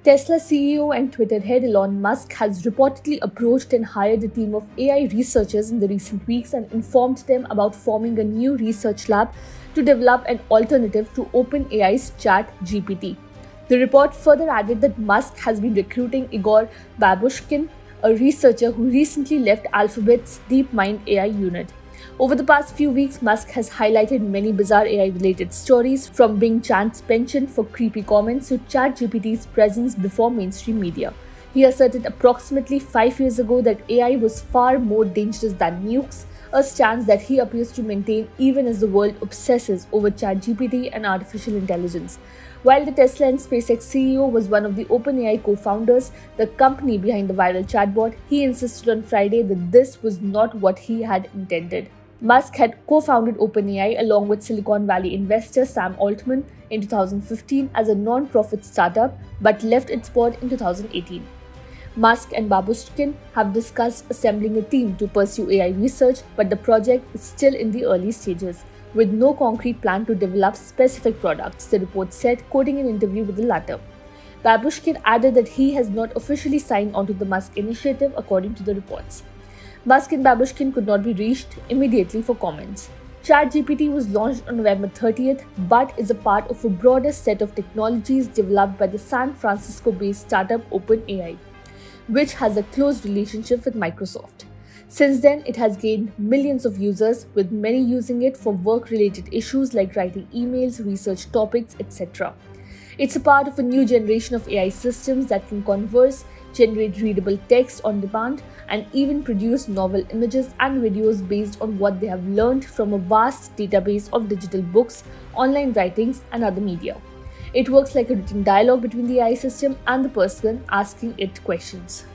Tesla CEO and Twitter head Elon Musk has reportedly approached and hired a team of AI researchers in the recent weeks and informed them about forming a new research lab to develop an alternative to OpenAI's ChatGPT. The report further added that Musk has been recruiting Igor Babushkin, a researcher who recently left Alphabet's DeepMind AI unit. Over the past few weeks, Musk has highlighted many bizarre AI-related stories, from Bing Chan's penchant for creepy comments to ChatGPT's presence before mainstream media. He asserted approximately 5 years ago that AI was far more dangerous than nukes, a stance that he appears to maintain even as the world obsesses over ChatGPT and artificial intelligence. While the Tesla and SpaceX CEO was one of the OpenAI co-founders, the company behind the viral chatbot, he insisted on Friday that this was not what he had intended. Musk had co-founded OpenAI along with Silicon Valley investor Sam Altman in 2015 as a non-profit startup, but left its board in 2018. Musk and Babushkin have discussed assembling a team to pursue AI research, but the project is still in the early stages, with no concrete plan to develop specific products, the report said, quoting an interview with the latter. Babushkin added that he has not officially signed onto the Musk initiative, according to the reports. Musk and Babushkin could not be reached immediately for comments. ChatGPT was launched on November 30th, but is a part of a broader set of technologies developed by the San Francisco-based startup OpenAI, which has a close relationship with Microsoft. Since then, it has gained millions of users, with many using it for work-related issues like writing emails, research topics, etc. It's a part of a new generation of AI systems that can converse, generate readable text on demand, and even produce novel images and videos based on what they have learned from a vast database of digital books, online writings, and other media. It works like a written dialogue between the AI system and the person asking it questions.